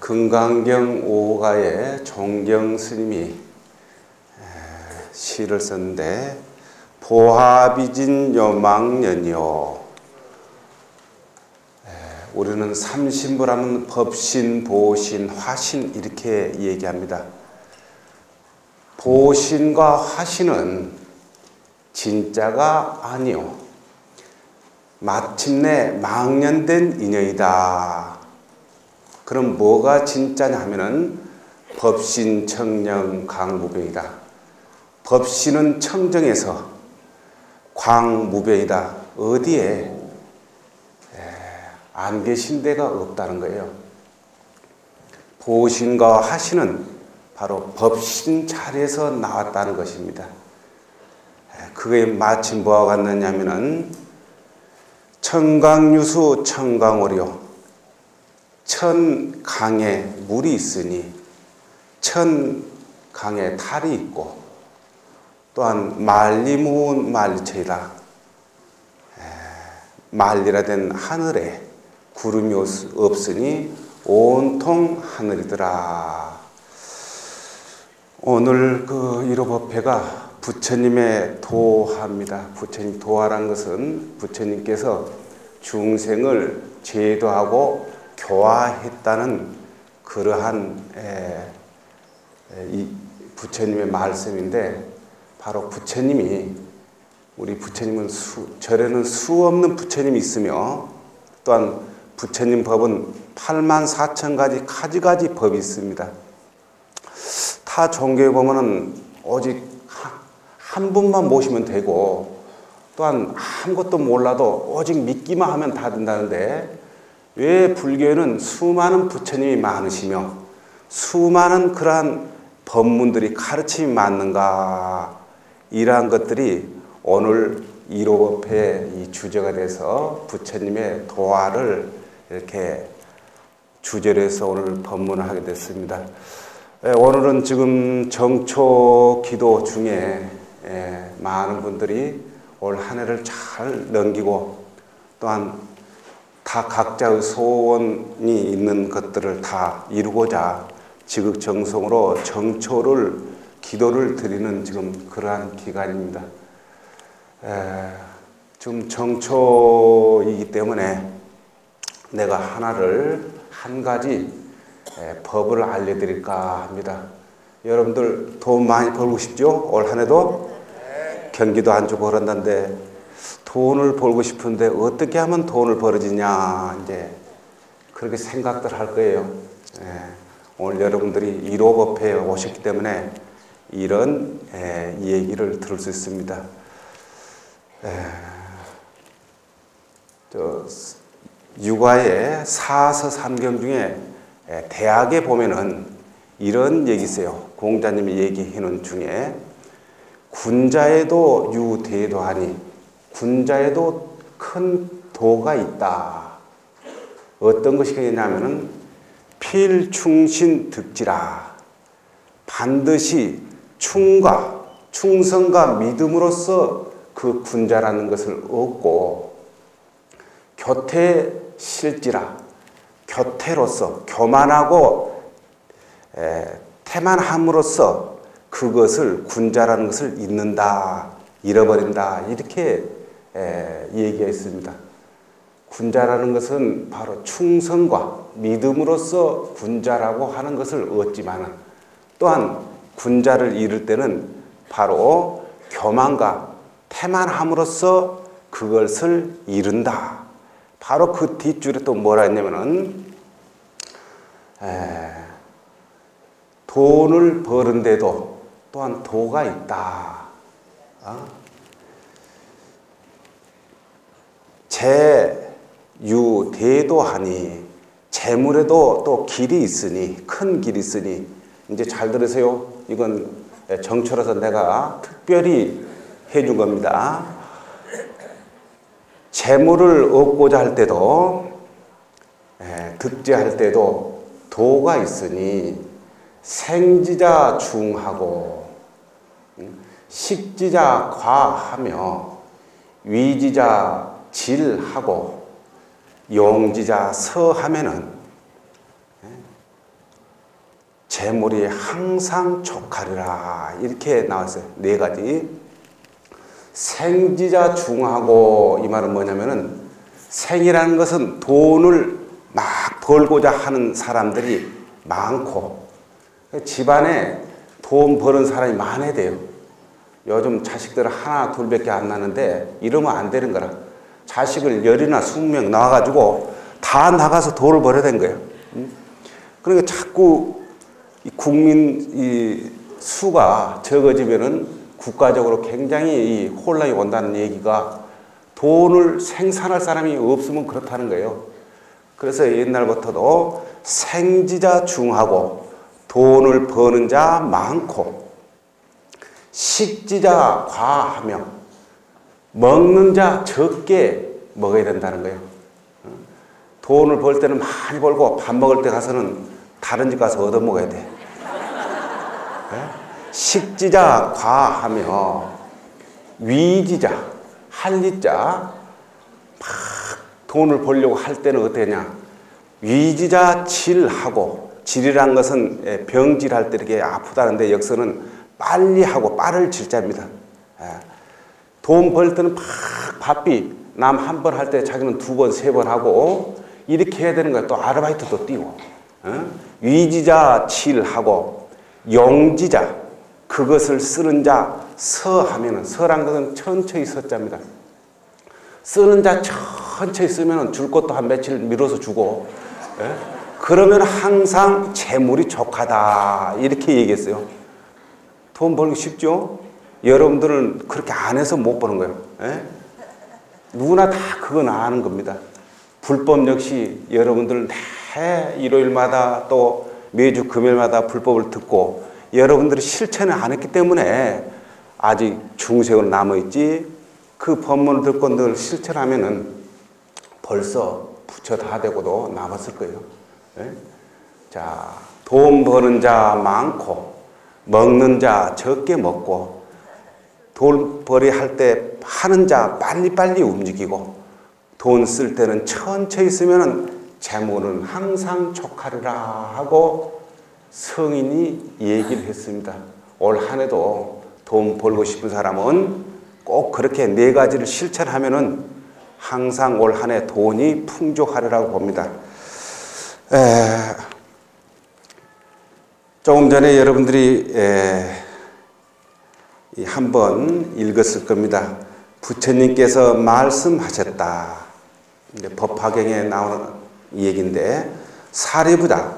금강경 5가의 종경 스님이 시를 썼는데, 보화비진 요망년이요. 우리는 삼신부라면 법신, 보신, 화신 이렇게 얘기합니다. 보신과 화신은 진짜가 아니요, 마침내 망년된 인연이다. 그럼 뭐가 진짜냐 하면은 법신, 청령, 광무병이다. 법신은 청정에서, 광무병이다. 어디에 안 계신 데가 없다는 거예요. 보신과 화신은 바로 법신 자리에서 나왔다는 것입니다. 그게 마침 뭐와 같느냐면은 청강유수 청강오리요. 천 강에 물이 있으니 천 강에 탈이 있고, 또한 만리무운 만리처이다. 만리라된 하늘에 구름이 없으니 온통 하늘이더라. 오늘 그 일호법회가 부처님의 도화입니다. 부처님 도화라는 것은 부처님께서 중생을 제도하고 교화했다는 그러한 이 부처님의 말씀인데, 바로 부처님이, 우리 부처님은 절에는 수 없는 부처님이 있으며, 또한 부처님 법은 84,000가지 가지가지 법이 있습니다. 타 종교에 보면은 오직 한 분만 모시면 되고, 또한 아무것도 몰라도 오직 믿기만 하면 다 된다는데, 왜 불교에는 수많은 부처님이 많으시며 수많은 그러한 법문들이 가르침이 많는가? 이러한 것들이 오늘 일호법회의 이 주제가 돼서 부처님의 도화를 이렇게 주제로 해서 오늘 법문을 하게 됐습니다. 오늘은 지금 정초 기도 중에 많은 분들이 올 한 해를 잘 넘기고, 또한 다 각자의 소원이 있는 것들을 다 이루고자 지극정성으로 정초를, 기도를 드리는 지금 그러한 기간입니다. 지금 정초이기 때문에 내가 한 가지 법을 알려드릴까 합니다. 여러분들 돈 많이 벌고 싶죠? 올 한 해도? 경기도 안 좋고 그런다는데 돈을 벌고 싶은데 어떻게 하면 돈을 벌어지냐, 이제 그렇게 생각들 할 거예요. 오늘 여러분들이 일호법회에 오셨기 때문에 이런 얘기를 들을 수 있습니다. 육아의 사서삼경 중에 대학에 보면은 이런 얘기 있어요. 공자님이 얘기하는 중에 군자에도 유대도 하니, 군자에도 큰 도가 있다. 어떤 것이냐면은 필충신 득지라. 반드시 충성과 믿음으로써 그 군자라는 것을 얻고, 교태실지라. 교태로서, 교만하고 태만함으로써 그것을, 군자라는 것을 잊는다, 잃어버린다, 이렇게 얘기했습니다. 군자라는 것은 바로 충성과 믿음으로써 군자라고 하는 것을 얻지만, 또한 군자를 잃을 때는 바로 교만과 태만함으로써 그것을 잃는다. 바로 그 뒷줄에 또 뭐라 했냐면은 돈을 버는데도 또한 도가 있다. 재유대도하니, 재물에도 또 길이 있으니, 큰 길이 있으니, 이제 잘 들으세요. 이건 정초라서 내가 특별히 해준 겁니다. 재물을 얻고자 할 때도, 득제할 때도 도가 있으니, 생지자 중하고, 식지자 과하며, 위지자 질하고, 용지자 서하면은 재물이 항상 족하리라 이렇게 나왔어요. 네 가지. 생지자 중하고 이 말은 뭐냐면은 생이라는 것은 돈을 막 벌고자 하는 사람들이 많고 집안에 돈 버는 사람이 많아야 돼요. 요즘 자식들 하나 둘밖에 안 나는데 이러면 안 되는 거라. 자식을 10이나 20명 나와가지고 다 나가서 돈을 벌어야 된 거예요. 그러니까 자꾸 국민 수가 적어지면은 국가적으로 굉장히 혼란이 온다는 얘기가 돈을 생산할 사람이 없으면 그렇다는 거예요. 그래서 옛날부터도 생지자 중하고 돈을 버는 자 많고 식지자 과하며 먹는 자 적게 먹어야 된다는 거예요. 돈을 벌 때는 많이 벌고 밥 먹을 때 가서는 다른 집 가서 얻어 먹어야 돼. 식지자 과하며 위지자 할리자 막 돈을 벌려고 할 때는 어떠냐 위지자 질하고 질이란 것은 병질할 때 이렇게 아프다는데 여기서는 빨리 하고 빠를 질자입니다. 돈 벌 때는 막 바삐 남 한 번 할 때 자기는 2번 3번 하고 이렇게 해야 되는 거야. 또 아르바이트도 뛰고 위지자 질하고 용지자 그것을 쓰는 자 서하면은 서란 것은 천천히 서자입니다. 쓰는 자 천천히 쓰면은 줄 것도 한 며칠 미뤄서 주고 그러면 항상 재물이 족하다 이렇게 얘기했어요. 돈 벌기 쉽죠? 여러분들은 그렇게 안 해서 못 버는 거예요. 누구나 다 그건 아는 겁니다. 불법 역시 여러분들 매 일요일마다 또 매주 금요일마다 불법을 듣고 여러분들이 실천을 안 했기 때문에 아직 중생으로 남아있지 그 법문을 듣고 늘 실천하면은 벌써 부처 다 되고도 남았을 거예요. 자, 돈 버는 자 많고 먹는 자 적게 먹고 돈벌이 할 때 하는 자 빨리빨리 움직이고 돈 쓸 때는 천천히 쓰면은 재물은 항상 족하리라 하고 성인이 얘기를 했습니다. 올 한 해도 돈 벌고 싶은 사람은 꼭 그렇게 4가지를 실천하면은 항상 올 한 해 돈이 풍족하리라고 봅니다. 조금 전에 여러분들이 한번 읽었을 겁니다. 부처님께서 말씀하셨다. 법화경에 나오는 얘기인데 사리부다.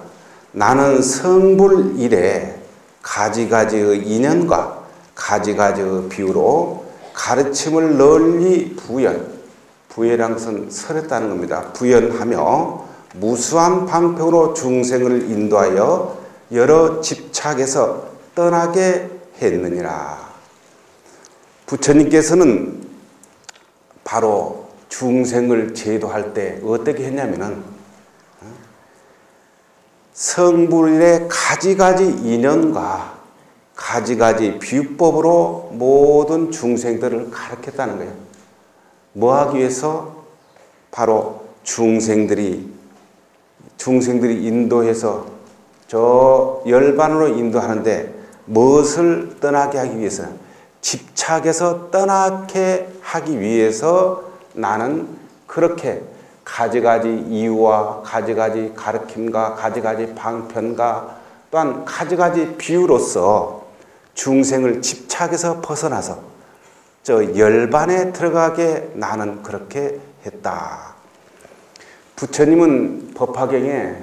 나는 성불 이래 가지가지의 인연과 가지가지의 비유로 가르침을 널리 부연이란 것은 설했다는 겁니다. 부연하며 무수한 방편으로 중생을 인도하여 여러 집착에서 떠나게 했느니라. 부처님께서는 바로 중생을 제도할 때 어떻게 했냐면은 성불의 가지가지 인연과 가지가지 비유법으로 모든 중생들을 가르쳤다는 거예요. 뭐 하기 위해서? 바로 중생들이 인도해서 저 열반으로 인도하는데 무엇을 떠나게 하기 위해서? 집착에서 떠나게 하기 위해서 나는 그렇게 가지가지 이유와 가지가지 가르침과 가지가지 방편과 또한 가지가지 비유로서 중생을 집착에서 벗어나서 저 열반에 들어가게 나는 그렇게 했다. 부처님은 법화경에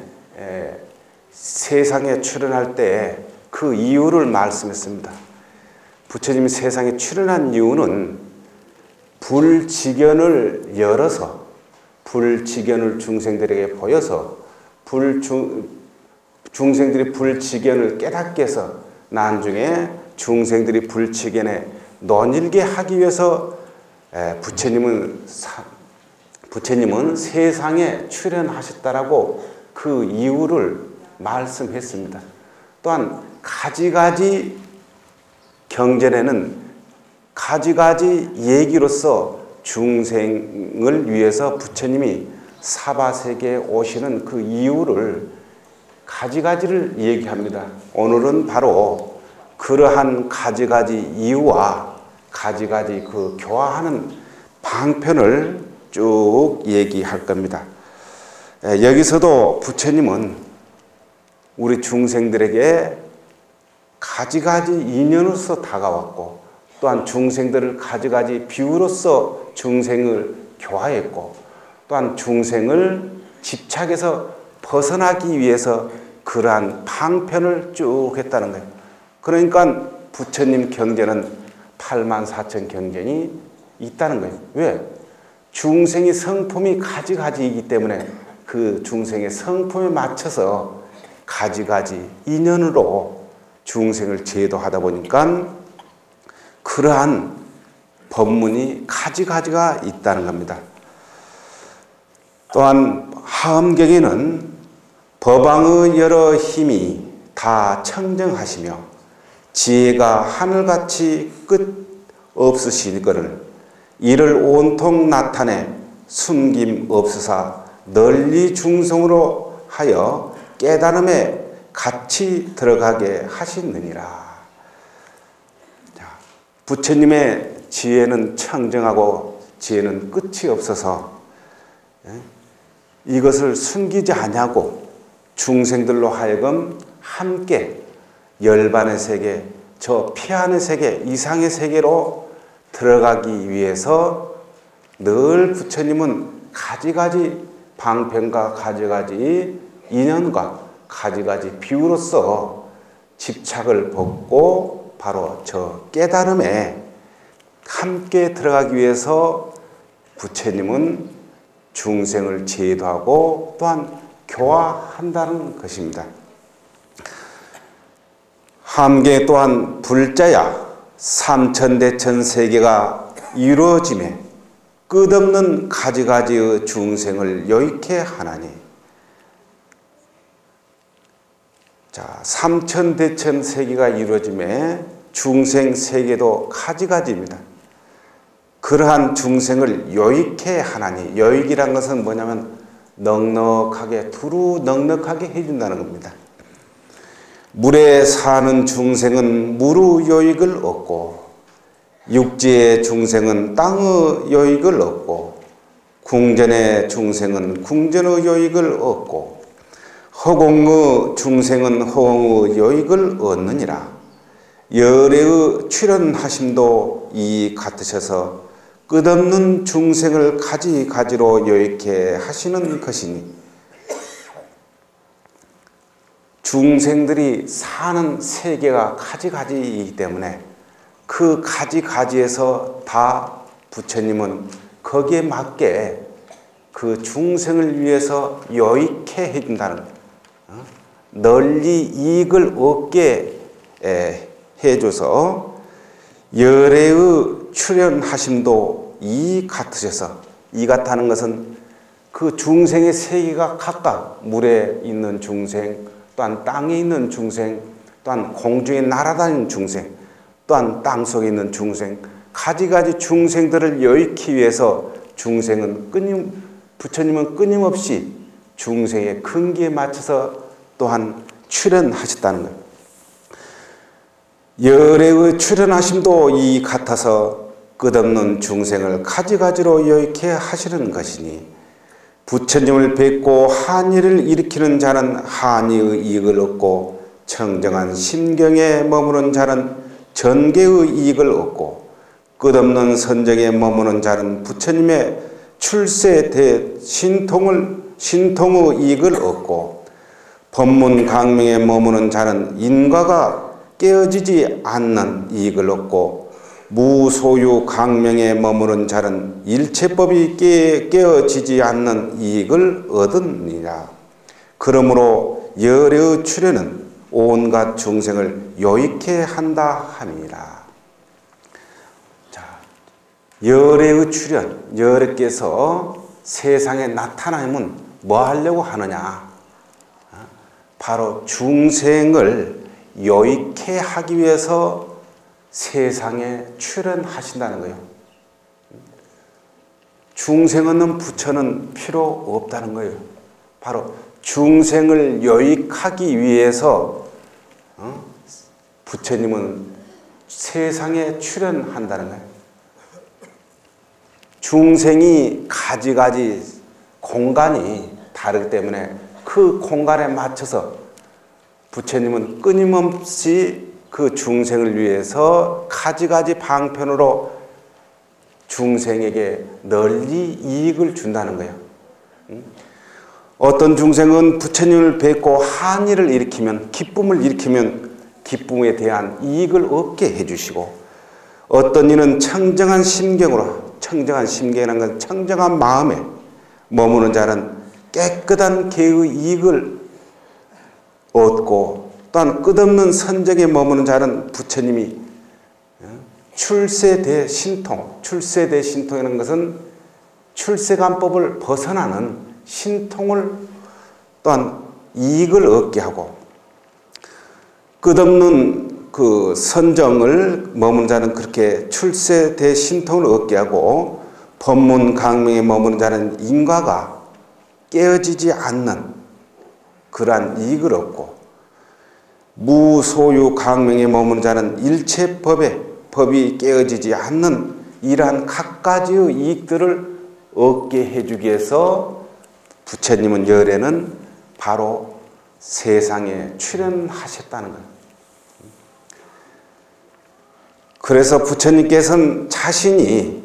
세상에 출현할 때 그 이유를 말씀했습니다. 부처님이 세상에 출현한 이유는 불지견을 열어서 불지견을 중생들에게 보여서 중생들이 불지견을 깨닫게 해서 나중에 중생들이 불지견에 논일게 하기 위해서 부처님은 세상에 출현하셨다라고 그 이유를 말씀했습니다. 또한 가지가지 경전에는 가지가지 얘기로서 중생을 위해서 부처님이 사바세계에 오시는 그 이유를 가지가지를 얘기합니다. 오늘은 바로 그러한 가지가지 이유와 가지가지 그 교화하는 방편을 쭉 얘기할 겁니다. 여기서도 부처님은 우리 중생들에게 가지가지 인연으로서 다가왔고, 또한 중생들을 가지가지 비유로서 중생을 교화했고, 또한 중생을 집착에서 벗어나기 위해서 그러한 방편을 쭉 했다는 거예요. 그러니까 부처님 경전은 84,000 경전이 있다는 거예요. 왜? 중생의 성품이 가지가지이기 때문에 그 중생의 성품에 맞춰서 가지가지 인연으로 중생을 제도하다 보니까 그러한 법문이 가지가지가 있다는 겁니다. 또한 하엄경에는 법왕의 여러 힘이 다 청정하시며 지혜가 하늘같이 끝 없으시거늘 이를 온통 나타내 숨김 없으사 널리 중성으로 하여 깨달음에 같이 들어가게 하시느니라. 부처님의 지혜는 청정하고 지혜는 끝이 없어서 이것을 숨기지 아니하고 중생들로 하여금 함께 열반의 세계, 저 피하는 세계, 이상의 세계로 들어가기 위해서 늘 부처님은 가지가지 방편과 가지가지 인연과 가지가지 비유로서 집착을 벗고 바로 저 깨달음에 함께 들어가기 위해서 부처님은 중생을 제도하고 또한 교화한다는 것입니다. 함계 또한 불자야 삼천대천 세계가 이루어짐에 끝없는 가지가지의 중생을 여익해 하나니. 자, 삼천대천 세계가 이루어짐에 중생 세계도 가지가지입니다. 그러한 중생을 여익해 하나니. 여익이란 것은 뭐냐면 넉넉하게, 두루 넉넉하게 해준다는 겁니다. 물에 사는 중생은 물의 여익을 얻고, 육지의 중생은 땅의 여익을 얻고, 궁전의 중생은 궁전의 여익을 얻고, 허공의 중생은 허공의 여익을 얻느니라. 열애의 출현하심도 이 같으셔서 끝없는 중생을 가지가지로 여익해 하시는 것이니, 중생들이 사는 세계가 가지가지이기 때문에 그 가지가지에서 다 부처님은 거기에 맞게 그 중생을 위해서 여익해 해준다는 거예요. 널리 이익을 얻게 해줘서 열애의 출현하심도 이 같으셔서, 이 같다는 것은 그 중생의 세계가 각각 물에 있는 중생, 또한 땅에 있는 중생, 또한 공중에 날아다니는 중생, 또한 땅속에 있는 중생, 가지가지 중생들을 여익히 위해서 부처님은 끊임없이 중생의 근기에 맞춰서 또한 출현하셨다는 거예요. 열애의 출현하심도 이 같아서 끝없는 중생을 가지가지로 여익해 하시는 것이니, 부처님을 뵙고 한의를 일으키는 자는 한의의 이익을 얻고, 청정한 심경에 머무는 자는 전계의 이익을 얻고, 끝없는 선정에 머무는 자는 부처님의 출세 신통의 이익을 얻고, 법문 강명에 머무는 자는 인과가 깨어지지 않는 이익을 얻고, 무소유 강명에 머무는 자는 일체법이 깨어지지 않는 이익을 얻으니라. 그러므로 열애의 출현은 온갖 중생을 여익해 한다 함이라. 자, 열애의 출현, 열애께서 세상에 나타나면 뭐 하려고 하느냐? 바로 중생을 여익해 하기 위해서 세상에 출현하신다는 거예요. 중생 없는 부처는 필요 없다는 거예요. 바로 중생을 유익하기 위해서 부처님은 세상에 출현한다는 거예요. 중생이 가지가지 공간이 다르기 때문에 그 공간에 맞춰서 부처님은 끊임없이 그 중생을 위해서 가지가지 방편으로 중생에게 널리 이익을 준다는 거예요. 어떤 중생은 부처님을 뵙고 한의를 일으키면, 기쁨을 일으키면 기쁨에 대한 이익을 얻게 해주시고, 어떤 이는 청정한 심경으로, 청정한 심경이라는 건 청정한 마음에 머무는 자는 깨끗한 계의 이익을 얻고, 또한 끝없는 선정에 머무는 자는 부처님이 출세대신통, 출세대신통이라는 것은 출세관법을 벗어나는 신통을 또한 이익을 얻게 하고, 끝없는 그 선정을 머무는 자는 그렇게 출세대신통을 얻게 하고, 법문 강명에 머무는 자는 인과가 깨어지지 않는 그러한 이익을 얻고, 무소유 강명에 머무는 자는 일체 법이 깨어지지 않는 이러한 각가지의 이익들을 얻게 해주기 위해서 부처님은 열애는 바로 세상에 출현하셨다는 거예요. 그래서 부처님께서는 자신이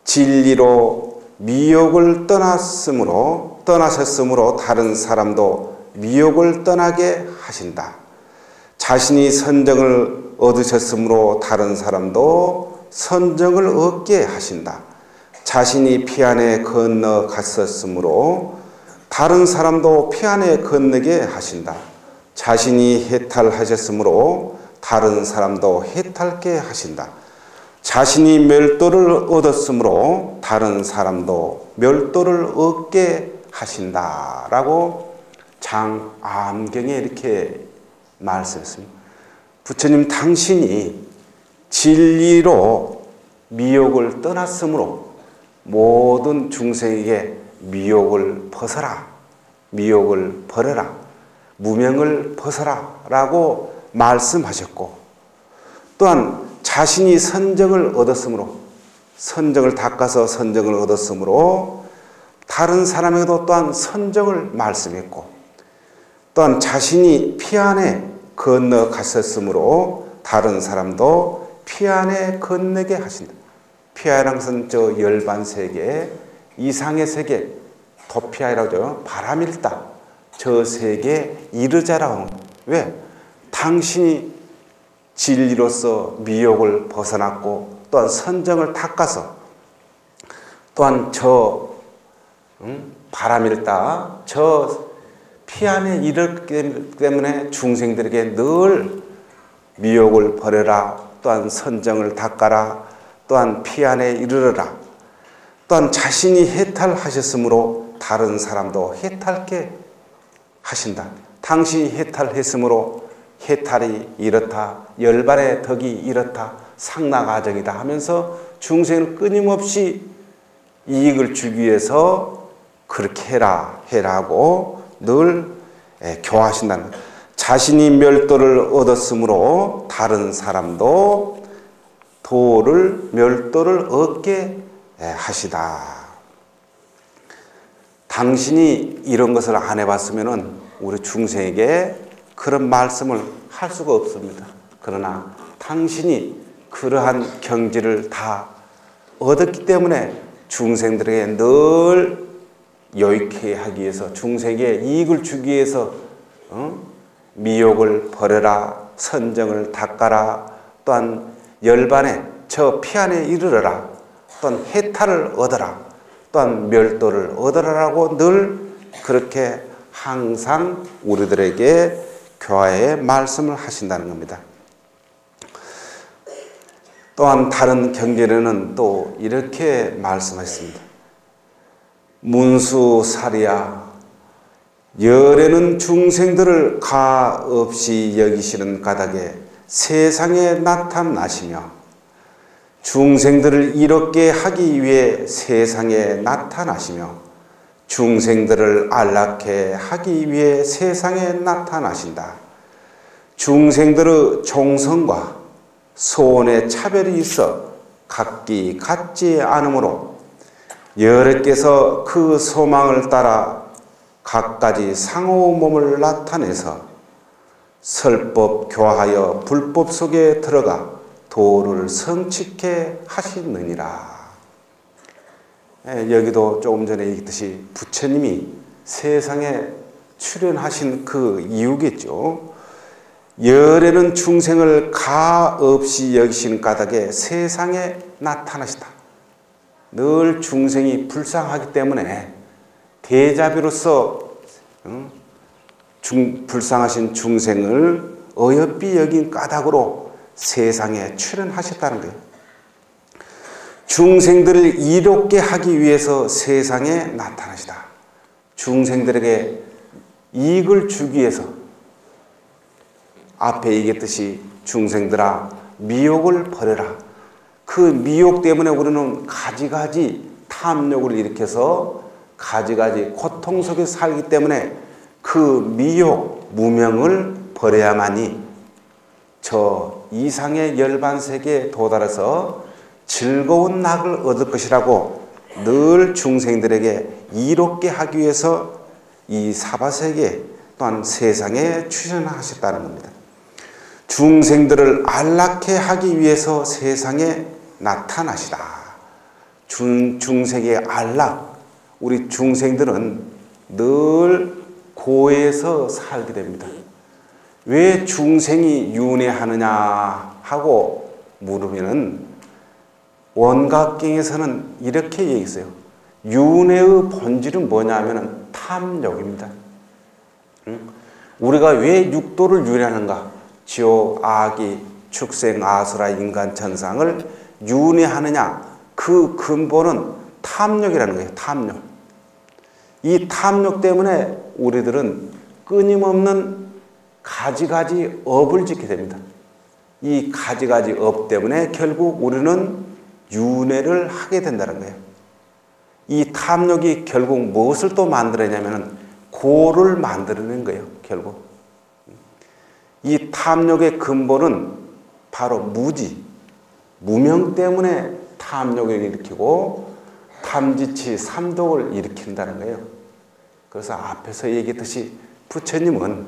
진리로 미욕을 떠나셨으므로 다른 사람도 미욕을 떠나게 하신다. 자신이 선정을 얻으셨으므로 다른 사람도 선정을 얻게 하신다. 자신이 피안에 건너갔었으므로 다른 사람도 피안에 건너게 하신다. 자신이 해탈하셨으므로 다른 사람도 해탈게 하신다. 자신이 멸도를 얻었으므로 다른 사람도 멸도를 얻게 하신다. 라고 장암경에 이렇게 말씀했습니다. 부처님 당신이 진리로 미욕을 떠났으므로 모든 중생에게 미욕을 벗어라, 미욕을 버려라, 무명을 벗어라 라고 말씀하셨고, 또한 자신이 선정을 얻었으므로, 선정을 닦아서 선정을 얻었으므로 다른 사람에게도 또한 선정을 말씀했고, 또한 자신이 피안에 건너갔었으므로 다른 사람도 피안에 건너게 하신다. 피안이라는 것은 저 열반세계, 이상의 세계, 도피아이라고 하죠. 바람일다. 저 세계에 이르자라고. 왜? 당신이 진리로서 미욕을 벗어났고, 또한 선정을 닦아서, 또한 저 바람일다. 저 피안에 이르기 때문에 중생들에게 늘 미욕을 버려라, 또한 선정을 닦아라, 또한 피안에 이르러라, 또한 자신이 해탈하셨으므로 다른 사람도 해탈게 하신다. 당신이 해탈했으므로 해탈이 이렇다, 열반의 덕이 이렇다, 상나가정이다 하면서 중생을 끊임없이 이익을 주기 위해서 그렇게 해라 해라고 늘 교화하신다는 거예요. 자신이 멸도를 얻었으므로 다른 사람도 멸도를 얻게 하시다. 당신이 이런 것을 안 해봤으면 우리 중생에게 그런 말씀을 할 수가 없습니다. 그러나 당신이 그러한 경지를 다 얻었기 때문에 중생들에게 늘 유익하게 하기 위해서, 중생에게 이익을 주기 위해서 미욕을 버려라, 선정을 닦아라, 또한 열반에 저 피안에 이르러라, 또한 해탈을 얻어라, 또한 멸도를 얻어라라고 늘 그렇게 항상 우리들에게 교화의 말씀을 하신다는 겁니다. 또한 다른 경전에는 또 이렇게 말씀하셨습니다. 문수사리야, 열애는 중생들을 가 없이 여기시는 까닭에 세상에 나타나시며 중생들을 이롭게 하기 위해 세상에 나타나시며 중생들을 안락해 하기 위해 세상에 나타나신다. 중생들의 종성과 소원의 차별이 있어 각기 같지 않으므로 여러께서 그 소망을 따라 각가지 상호 몸을 나타내서 설법 교하여 불법 속에 들어가 도를 성취케 하시느니라. 여기도 조금 전에 얘기했듯이 부처님이 세상에 출현하신 그 이유겠죠. 열애는 중생을 가 없이 여기시는 까닭에 세상에 나타나시다. 늘 중생이 불쌍하기 때문에 대자비로서 불쌍하신 중생을 어여삐 여긴 까닭으로 세상에 출현하셨다는 거예요. 중생들을 이롭게 하기 위해서 세상에 나타나시다. 중생들에게 이익을 주기 위해서 앞에 얘기했듯이 중생들아 미혹을 버려라. 그 미혹 때문에 우리는 가지가지 탐욕을 일으켜서 가지가지 고통 속에 살기 때문에 그 미혹, 무명을 버려야만이 저 이상의 열반세계에 도달해서 즐거운 낙을 얻을 것이라고 늘 중생들에게 이롭게 하기 위해서 이 사바세계 또한 세상에 출현하셨다는 겁니다. 중생들을 안락해 하기 위해서 세상에 나타나시다. 중생의 안락, 우리 중생들은 늘 고해에서 살게 됩니다. 왜 중생이 윤회하느냐 하고 물으면은 원각경에서는 이렇게 얘기했어요. 윤회의 본질은 뭐냐면은 탐욕입니다. 우리가 왜 육도를 윤회하는가? 지옥, 아기, 축생, 아수라, 인간, 천상을 윤회하느냐? 그 근본은 탐욕이라는 거예요. 탐욕. 이 탐욕 때문에 우리들은 끊임없는 가지가지 업을 짓게 됩니다. 이 가지가지 업 때문에 결국 우리는 윤회를 하게 된다는 거예요. 이 탐욕이 결국 무엇을 또 만들어내냐면 고를 만들어낸 거예요. 결국 이 탐욕의 근본은 바로 무지, 무명 때문에 탐욕을 일으키고 탐지치, 삼독을 일으킨다는 거예요. 그래서 앞에서 얘기했듯이 부처님은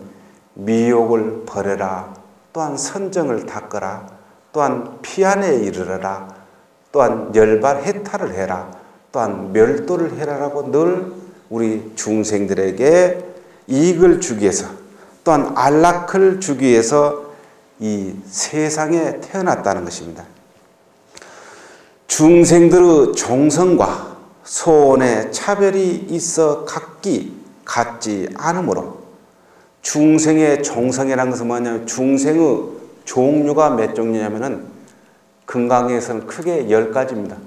미욕을 버려라, 또한 선정을 닦아라, 또한 피안에 이르러라, 또한 열발 해탈을 해라, 또한 멸도를 해라라고 늘 우리 중생들에게 이익을 주기 위해서 또한 안락을 주기 위해서 이 세상에 태어났다는 것입니다. 중생들의 종성과 소원의 차별이 있어 각기 같지 않으므로 중생의 종성이라는 것은 뭐냐면 중생의 종류가 몇 종류냐면은 금강에서는 크게 10가지입니다.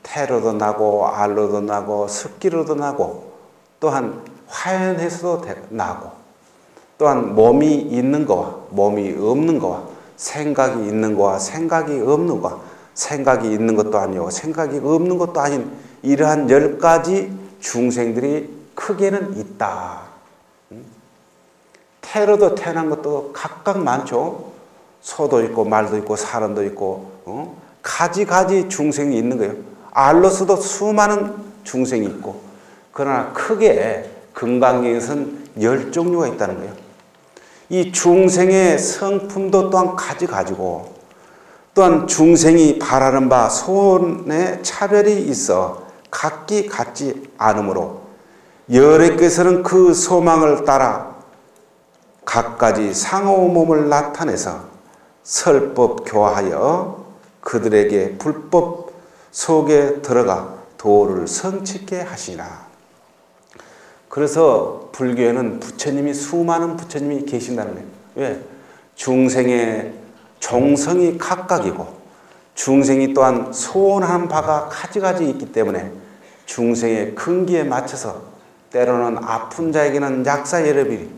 태로도 나고 알로도 나고 습기로도 나고 또한 화연해서도 나고 또한 몸이 있는 거와 몸이 없는 거와 생각이 있는 거와 생각이 없는 거와 생각이 있는 것도 아니고 생각이 없는 것도 아닌 이러한 10가지 중생들이 크게는 있다. 태로도 태어난 것도 각각 많죠. 소도 있고 말도 있고 사람도 있고 가지가지 중생이 있는 거예요. 알로서도 수많은 중생이 있고 그러나 크게 금강경에서는 10종류가 있다는 거예요. 이 중생의 성품도 또한 가지가지고 또한 중생이 바라는 바 소원의 차별이 있어 각기 같지 않으므로 여래께서는 그 소망을 따라 각가지 상호 몸을 나타내서 설법 교하여 그들에게 불법 속에 들어가 도를 성취케 하시니라. 그래서 불교에는 부처님이 수많은 부처님이 계신다는 거예요. 왜? 중생의 종성이 각각이고 중생이 또한 소원하는 바가 가지가지 있기 때문에 중생의 근기에 맞춰서 때로는 아픈 자에게는 약사여러비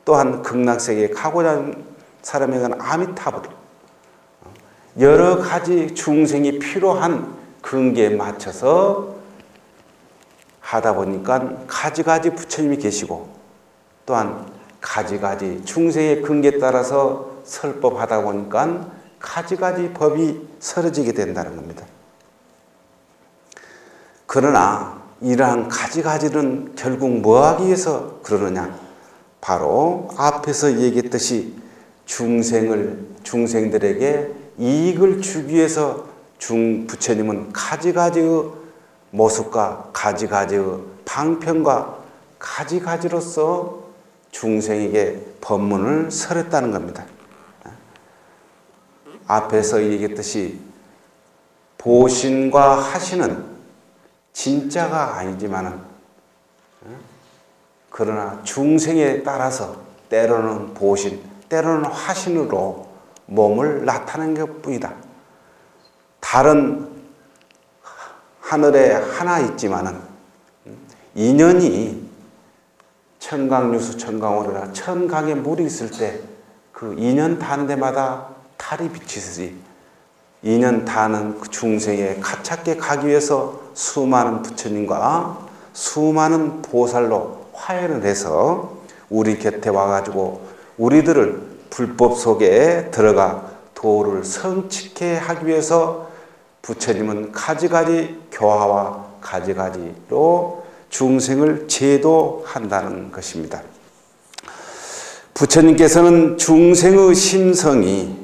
또한 극락세계에 가고자 하는 사람에게는 아미타불 여러 가지 중생이 필요한 근기에 맞춰서 하다 보니까 가지가지 부처님이 계시고 또한 가지가지 중생의 근기에 따라서 설법하다 보니까 가지가지 법이 설어지게 된다는 겁니다. 그러나 이러한 가지가지는 결국 뭐하기 위해서 그러느냐? 바로 앞에서 얘기했듯이 중생들에게 이익을 주기 위해서 부처님은 가지가지의 모습과 가지가지의 방편과 가지가지로서 중생에게 법문을 설했다는 겁니다. 앞에서 얘기했듯이 보신과 하신은 진짜가 아니지만은 그러나 중생에 따라서 때로는 보신, 때로는 화신으로 몸을 나타낸 것뿐이다. 다른 하늘에 하나 있지만은 인연이 천강유수 천강오리라 천강에 물이 있을 때 그 인연 닿는 데마다 달이 비치듯이 인연 닿는 그 중생에 가깝게 가기 위해서 수많은 부처님과 수많은 보살로 화해를 해서 우리 곁에 와가지고 우리들을 불법 속에 들어가 도를 성취케 하기 위해서 부처님은 가지가지 교화와 가지가지로 중생을 제도한다는 것입니다. 부처님께서는 중생의 심성이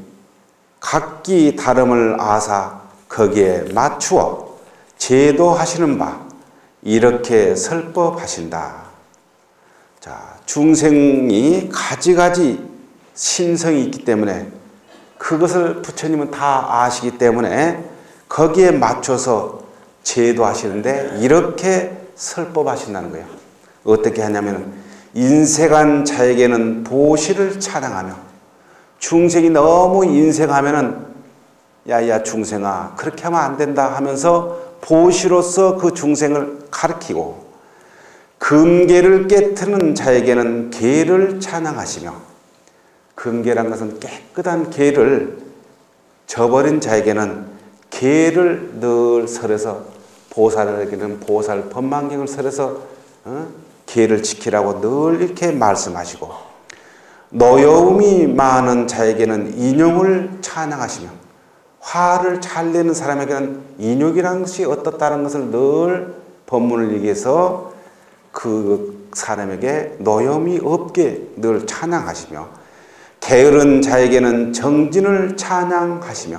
각기 다름을 아사 거기에 맞추어 제도하시는 바 이렇게 설법하신다. 자, 중생이 가지가지 심성이 있기 때문에 그것을 부처님은 다 아시기 때문에 거기에 맞춰서 제도하시는데 이렇게 설법하신다는 거예요. 어떻게 하냐면 인색한 자에게는 보시를 찬양하며 중생이 너무 인색하면은 야야 중생아 그렇게 하면 안 된다 하면서 보시로서 그 중생을 가르치고 금계를 깨트는 자에게는 계를 찬양하시며 금계란 것은 깨끗한 계를 저버린 자에게는 계를 늘 설해서 보살에게는 보살 법망경을 설해서 계를 지키라고 늘 이렇게 말씀하시고 노여움이 많은 자에게는 인욕을 찬양하시며 화를 잘 내는 사람에게는 인욕이라는 것이 어떻다는 것을 늘 법문을 얘기해서 그 사람에게 노여움이 없게 늘 찬양하시며 게으른 자에게는 정진을 찬양하시며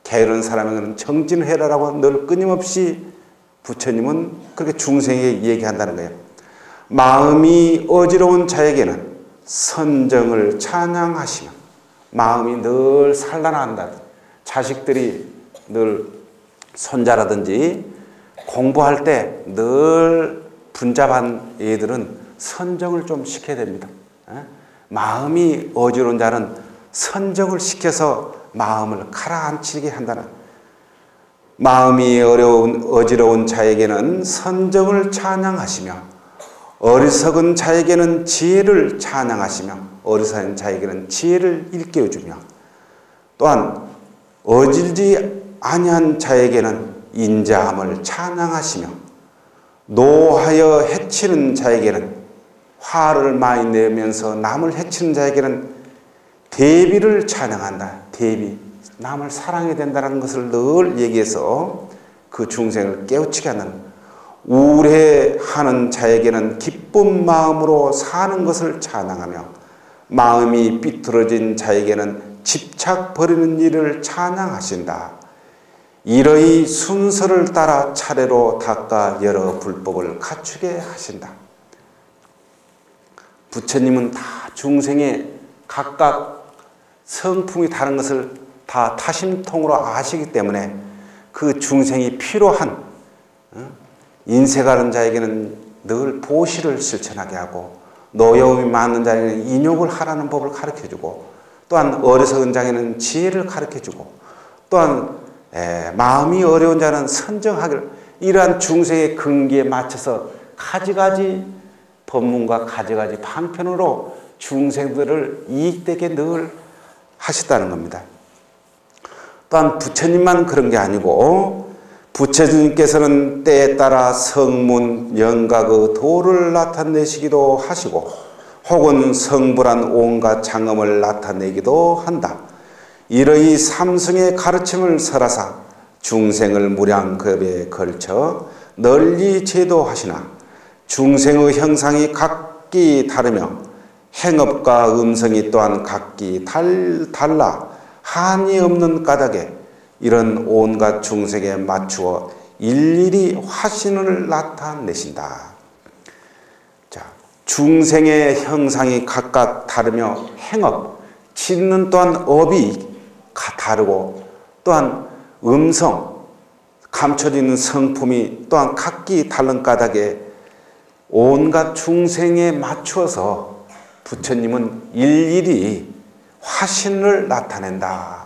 게으른 사람에게는 정진을 해라라고 늘 끊임없이 부처님은 그렇게 중생에게 얘기한다는 거예요. 마음이 어지러운 자에게는 선정을 찬양하시며 마음이 늘 산란한다. 자식들이 늘 손자라든지 공부할 때 늘 분잡한 애들은 선정을 좀 시켜야 됩니다. 마음이 어지러운 자는 선정을 시켜서 마음을 가라앉히게 한다는 마음이 어지러운 자에게는 선정을 찬양하시며 어리석은 자에게는 지혜를 찬양하시며 어리석은 자에게는 지혜를 일깨워주며 또한 어질지 아니한 자에게는 인자함을 찬양하시며 노하여 해치는 자에게는 화를 많이 내면서 남을 해치는 자에게는 대비를 찬양한다. 대비, 남을 사랑해야 된다는 것을 늘 얘기해서 그 중생을 깨우치게 하는 우울해하는 자에게는 기쁜 마음으로 사는 것을 찬양하며 마음이 삐뚤어진 자에게는 집착 버리는 일을 찬양하신다. 이러이 순서를 따라 차례로 닦아 여러 불법을 갖추게 하신다. 부처님은 다 중생의 각각 성품이 다른 것을 다 타심통으로 아시기 때문에 그 중생이 필요한 인색하는 자에게는 늘 보시를 실천하게 하고 노여움이 많은 자에게는 인욕을 하라는 법을 가르쳐주고 또한 어리석은 자에게는 지혜를 가르쳐주고 또한 마음이 어려운 자는 선정하기를 이러한 중생의 근기에 맞춰서 가지가지 법문과 가지가지 방편으로 중생들을 이익되게 늘 하셨다는 겁니다. 또한 부처님만 그런 게 아니고 부처님께서는 때에 따라 성문, 영각의 도를 나타내시기도 하시고 혹은 성불한 온갖 장엄을 나타내기도 한다. 이러이 삼성의 가르침을 설하사 중생을 무량겁에 걸쳐 널리 제도하시나 중생의 형상이 각기 다르며 행업과 음성이 또한 각기 달라 한이 없는 까닭에 이런 온갖 중생에 맞추어 일일이 화신을 나타내신다. 자, 중생의 형상이 각각 다르며 행업, 짓는 또한 업이 다르고 또한 음성, 감춰지는 성품이 또한 각기 다른 까닭에 온갖 중생에 맞추어서 부처님은 일일이 화신을 나타낸다.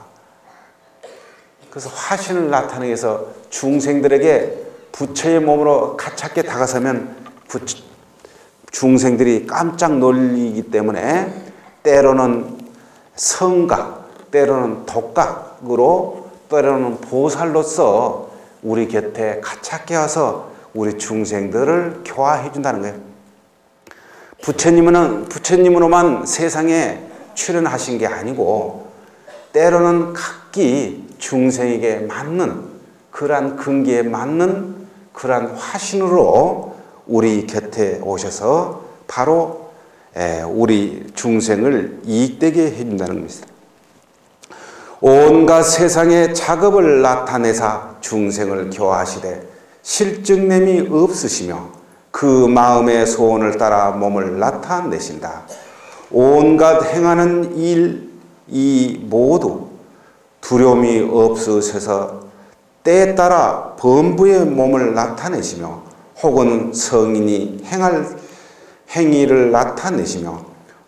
그래서 화신을 나타내기 위해서 중생들에게 부처의 몸으로 가깝게 다가서면 중생들이 깜짝 놀리기 때문에 때로는 성각, 때로는 독각으로, 때로는 보살로서 우리 곁에 가깝게 와서 우리 중생들을 교화해 준다는 거예요. 부처님으로만 세상에 출현하신 게 아니고 때로는 각기 중생에게 맞는 그러한 근기에 맞는 그러한 화신으로 우리 곁에 오셔서 바로 우리 중생을 이익되게 해준다는 것입니다. 온갖 세상의 작업을 나타내사 중생을 교화하시되 실증냄이 없으시며 그 마음의 소원을 따라 몸을 나타내신다. 온갖 행하는 이 모두 두려움이 없으셔서 때에 따라 범부의 몸을 나타내시며 혹은 성인이 행할 행위를 나타내시며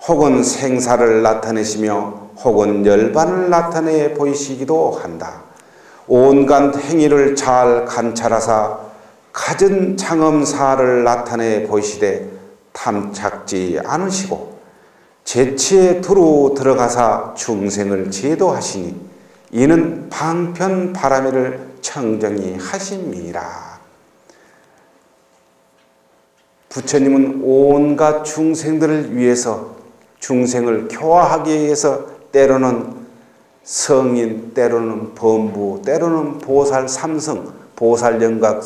혹은 생사를 나타내시며 혹은 열반을 나타내 보이시기도 한다. 온갖 행위를 잘 관찰하사 갖은 장엄사를 나타내 보이시되 탐착지 않으시고 재치에 두루 들어가사 중생을 제도하시니 이는 방편 바라미를 청정히 하심이라. 부처님은 온갖 중생들을 위해서 중생을 교화하기 위해서 때로는 성인, 때로는 범부, 때로는 보살 삼성, 보살 영각,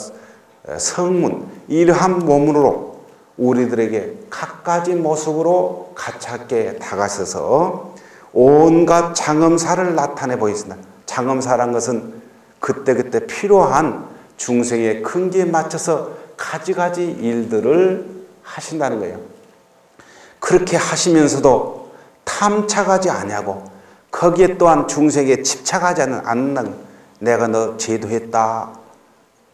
성문 이러한 몸으로 우리들에게 각가지 모습으로 가깝게 다가서서 온갖 장엄사를 나타내 보이신다. 장엄사란 것은 그때그때 필요한 중생의 근기에 맞춰서 가지가지 일들을 하신다는 거예요. 그렇게 하시면서도 탐착하지 아니하고 거기에 또한 중생에게 집착하지 않는다는 거예요. 내가 너 제도했다.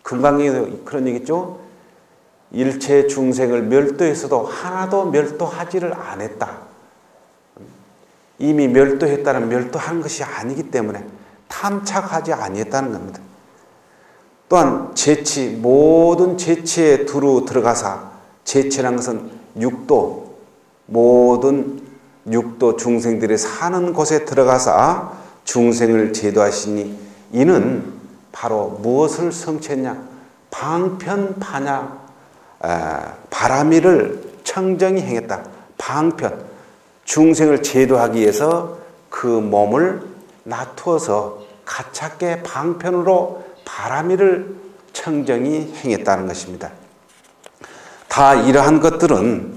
금강에 그런 얘기 있죠. 일체 중생을 멸도했어도 하나도 멸도하지를 않았다. 이미 멸도했다는 멸도한 것이 아니기 때문에 탐착하지 아니했다는 겁니다. 또한 재치, 모든 재치에 두루 들어가사, 재치란 것은 육도, 모든 육도 중생들이 사는 곳에 들어가사 중생을 제도하시니 이는 바로 무엇을 성취했냐? 방편파냐 바라미를 청정히 행했다. 방편, 중생을 제도하기 위해서 그 몸을 놔두어서 가깝게 방편으로 바라미를 청정히 행했다는 것입니다. 다 이러한 것들은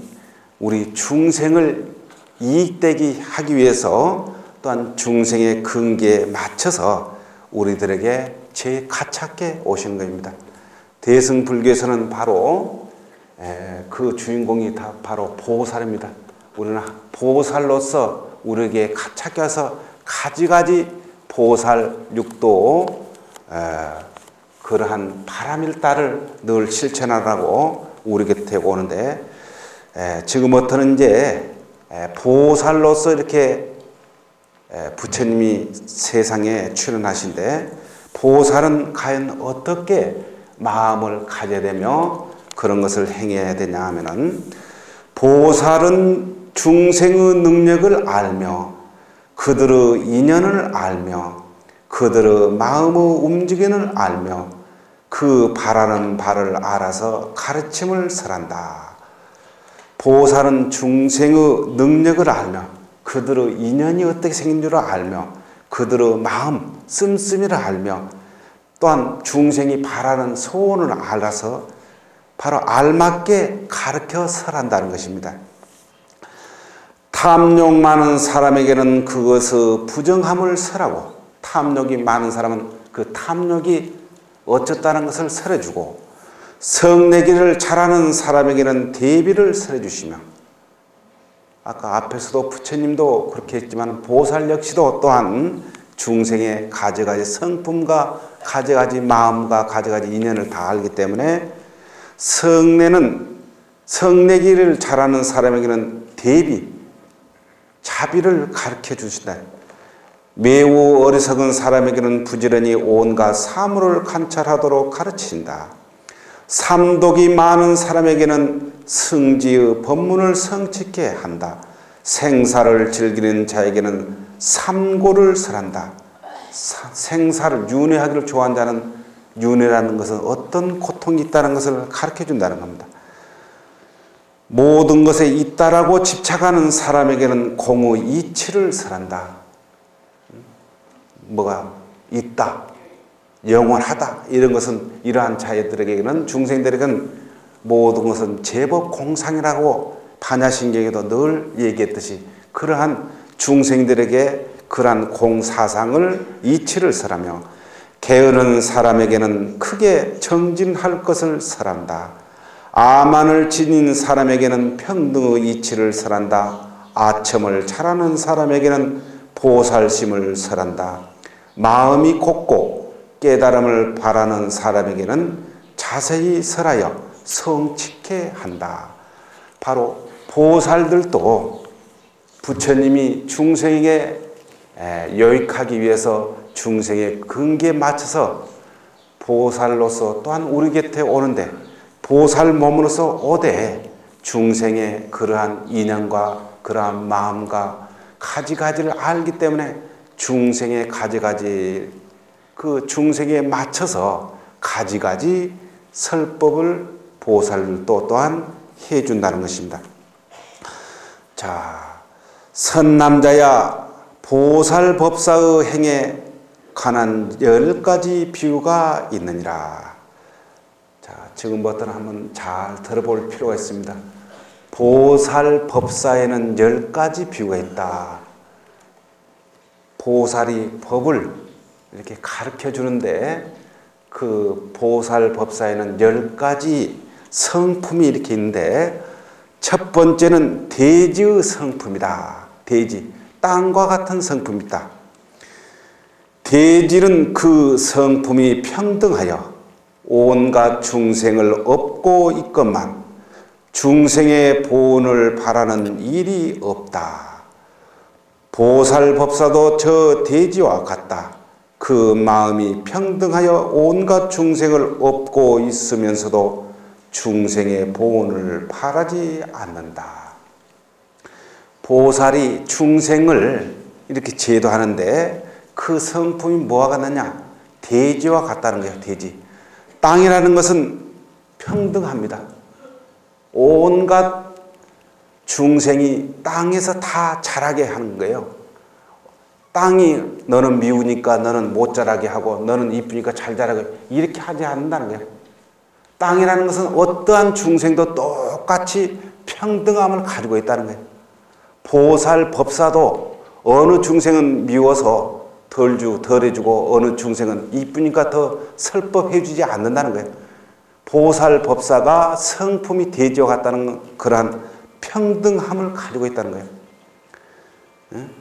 우리 중생을 이익되게 하기 위해서 또한 중생의 근기에 맞춰서 우리들에게 제일 가깝게 오신 겁니다. 대승불교에서는 바로 그 주인공이 다 바로 보살입니다. 우리는 보살로서 우리에게 가깝게 와서 가지가지 보살 육도 그러한 바람일다를 늘 실천하라고 우리 곁에 오는데 지금부터는 이제 보살로서 이렇게 부처님이 세상에 출현하신데 보살은 과연 어떻게 마음을 가져야 되며 그런 것을 행해야 되냐 하면은 보살은 중생의 능력을 알며 그들의 인연을 알며 그들의 마음의 움직임을 알며 그 바라는 바를 알아서 가르침을 설한다. 보살은 중생의 능력을 알며 그들의 인연이 어떻게 생긴 줄 알며 그들의 마음, 씀씀이를 알며 또한 중생이 바라는 소원을 알아서 바로 알맞게 가르쳐 설한다는 것입니다. 탐욕 많은 사람에게는 그것의 부정함을 설하고 탐욕이 많은 사람은 그 탐욕이 어쩌다는 것을 설해주고 성내기를 잘하는 사람에게는 대비를 설해주시며 아까 앞에서도 부처님도 그렇게 했지만 보살 역시도 또한 중생의 가지가지 성품과 가지가지 마음과 가지가지 인연을 다 알기 때문에 성내기를 잘하는 사람에게는 대비 자비를 가르쳐 주신다. 매우 어리석은 사람에게는 부지런히 온갖 사물을 관찰하도록 가르친다. 삼독이 많은 사람에게는 승지의 법문을 성취케 한다. 생사를 즐기는 자에게는 삼고를 설한다. 생사를 윤회하기를 좋아하는 자는 윤회라는 것은 어떤 고통이 있다는 것을 가르쳐 준다는 겁니다. 모든 것에 있다라고 집착하는 사람에게는 공의 이치를 설한다. 뭐가 있다, 영원하다 이런 것은 이러한 자들에게는 중생들에게는 모든 것은 제법 공상이라고 반야신경에도 늘 얘기했듯이 그러한 중생들에게 그러한 공사상을 이치를 설하며 게으른 사람에게는 크게 정진할 것을 설한다. 아만을 지닌 사람에게는 평등의 이치를 설한다. 아첨을 잘하는 사람에게는 보살심을 설한다. 마음이 곱고 깨달음을 바라는 사람에게는 자세히 설하여 성취케 한다. 바로 보살들도 부처님이 중생에게 유익하기 위해서 중생의 근기에 맞춰서 보살로서 또한 우리 곁에 오는데 보살 몸으로서 오되 중생의 그러한 인연과 그러한 마음과 가지가지를 알기 때문에 중생의 가지가지 그 중생에 맞춰서 가지가지 설법을 보살도 또한 해준다는 것입니다. 자, 선남자야 보살법사의 행에 관한 10가지 비유가 있느니라. 자, 지금부터는 한번 잘 들어볼 필요가 있습니다. 보살법사에는 10가지 비유가 있다. 보살이 법을 이렇게 가르쳐 주는데 그 보살법사에는 10가지 성품이 이렇게 있는데 첫 번째는 대지의 성품이다. 대지, 땅과 같은 성품이다. 대지는 그 성품이 평등하여 온갖 중생을 업고 있건만 중생의 보온을 바라는 일이 없다. 보살법사도 저 대지와 같다. 그 마음이 평등하여 온갖 중생을 업고 있으면서도 중생의 보온을 바라지 않는다. 보살이 중생을 이렇게 제도하는데 그 성품이 뭐와 같느냐? 대지와 같다는 거예요. 대지. 땅이라는 것은 평등합니다. 온갖 중생이 땅에서 다 자라게 하는 거예요. 땅이 너는 미우니까 너는 못 자라게 하고 너는 이쁘니까 잘 자라게 이렇게 하지 않는다는 거예요. 땅이라는 것은 어떠한 중생도 똑같이 평등함을 가지고 있다는 거예요. 보살 법사도 어느 중생은 미워서 덜 해주고 어느 중생은 이쁘니까 더 설법해 주지 않는다는 거예요. 보살 법사가 성품이 대지와 같다는 그러한 평등함을 가지고 있다는 거예요.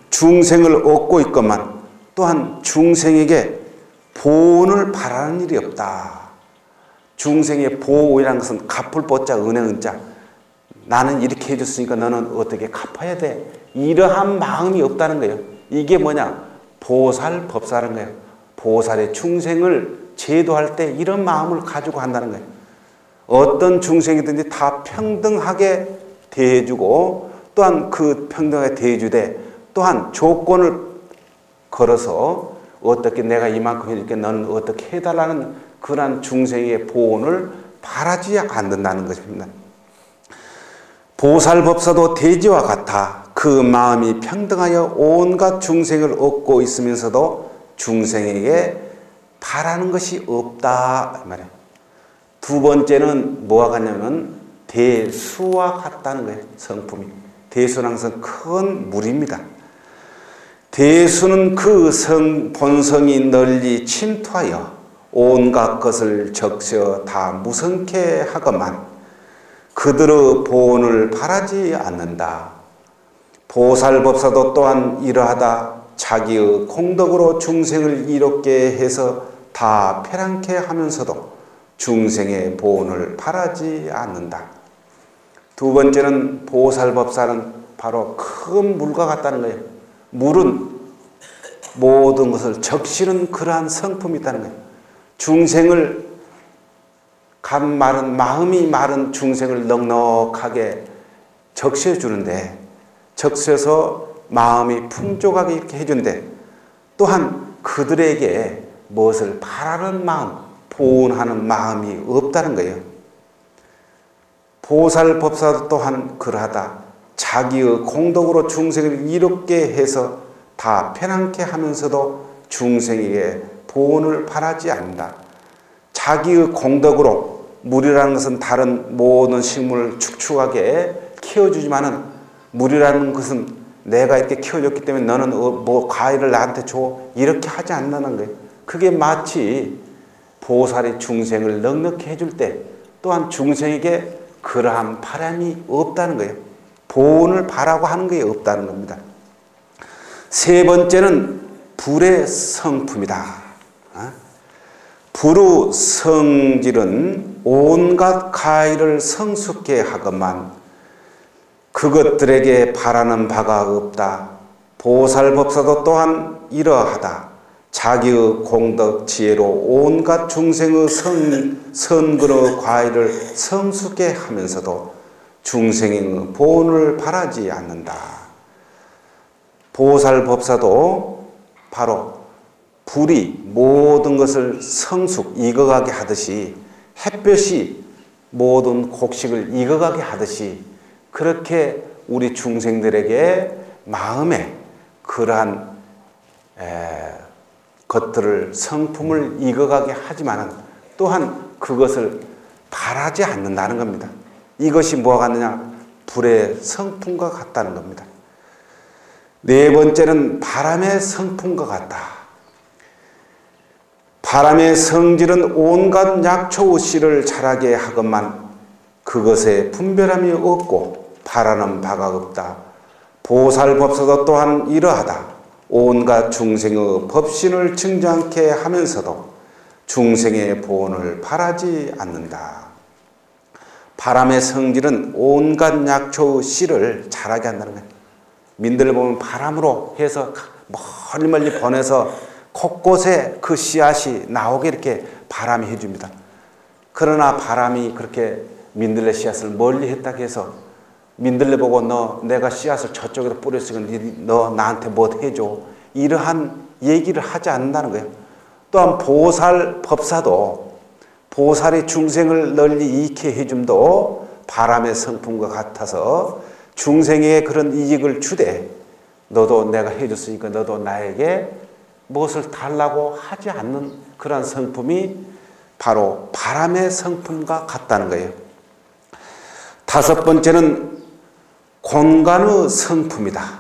중생을 얻고 있건만 또한 중생에게 보온을 바라는 일이 없다. 중생의 보호이라는 것은 갚을 보자 은행 은자. 나는 이렇게 해줬으니까 너는 어떻게 갚아야 돼. 이러한 마음이 없다는 거예요. 이게 뭐냐? 보살 법사라는 거예요. 보살의 중생을 제도할 때 이런 마음을 가지고 한다는 거예요. 어떤 중생이든지 다 평등하게 대해주고 또한 그 평등하게 대해주되 또한 조건을 걸어서 어떻게 내가 이만큼 해줄게 너는 어떻게 해달라는 그러한 중생의 보온을 바라지 않는다는 것입니다. 보살법사도 돼지와 같아 그 마음이 평등하여 온갖 중생을 얻고 있으면서도 중생에게 바라는 것이 없다 이 말이에요. 두 번째는 뭐와 같냐면 대수와 같다는 거예요. 성품이. 대수는 항상 큰 물입니다. 대수는 그 본성이 널리 침투하여 온갖 것을 적셔 다 무성케 하건만 그들의 보온을 바라지 않는다. 보살법사도 또한 이러하다. 자기의 공덕으로 중생을 이롭게 해서 다 패랑케 하면서도 중생의 보온을 바라지 않는다. 두 번째는 보살법사는 바로 큰 물과 같다는 거예요. 물은 모든 것을 적시는 그러한 성품이 있다는 거예요. 중생을 마음이 마른 중생을 넉넉하게 적셔주는데, 적셔서 마음이 풍족하게 이렇게 해준대. 또한 그들에게 무엇을 바라는 마음, 보온하는 마음이 없다는 거예요. 보살법사도 또한 그러하다. 자기의 공덕으로 중생을 이롭게 해서 다 편안케 하면서도 중생에게 보온을 바라지 않는다. 자기의 공덕으로, 물이라는 것은 다른 모든 식물을 축축하게 키워주지만은 물이라는 것은 내가 이렇게 키워줬기 때문에 너는 뭐 과일을 나한테 줘 이렇게 하지 않는다는 거예요. 그게 마치 보살이 중생을 넉넉히 해줄 때 또한 중생에게 그러한 바람이 없다는 거예요. 보온을 바라고 하는 게 없다는 겁니다. 세 번째는 불의 성품이다. 불의 성질은 온갖 가해를 성숙케 하건만 그것들에게 바라는 바가 없다. 보살법사도 또한 이러하다. 자기의 공덕 지혜로 온갖 중생의 선근의 과일을 성숙케 하면서도 중생의 보온을 바라지 않는다. 보살법사도 바로 불이 모든 것을 성숙, 익어가게 하듯이 햇볕이 모든 곡식을 익어가게 하듯이 그렇게 우리 중생들에게 마음에 그러한 것들을 성품을 익어가게 하지만 또한 그것을 바라지 않는다는 겁니다. 이것이 뭐가 같느냐? 불의 성품과 같다는 겁니다. 네 번째는 바람의 성품과 같다. 바람의 성질은 온갖 약초의 씨를 자라게 하건만 그것에 분별함이 없고 바라는 바가 없다. 보살법사도 또한 이러하다. 온갖 중생의 법신을 증장케 하면서도 중생의 보온을 바라지 않는다. 바람의 성질은 온갖 약초의 씨를 자라게 한다는 거예요. 민들레 보면 바람으로 해서 멀리 보내서 곳곳에 그 씨앗이 나오게 이렇게 바람이 해줍니다. 그러나 바람이 그렇게 민들레 씨앗을 멀리 했다고 해서 민들레 보고 내가 씨앗을 저쪽에다 뿌렸으니까 너 나한테 뭐 해줘. 이러한 얘기를 하지 않는다는 거예요. 또한 보살법사도 보살이 중생을 널리 이익해 해줌도 바람의 성품과 같아서 중생에게 그런 이익을 주되 너도 내가 해줬으니까 너도 나에게 무엇을 달라고 하지 않는 그런 성품이 바로 바람의 성품과 같다는 거예요. 다섯 번째는 공간의 성품이다.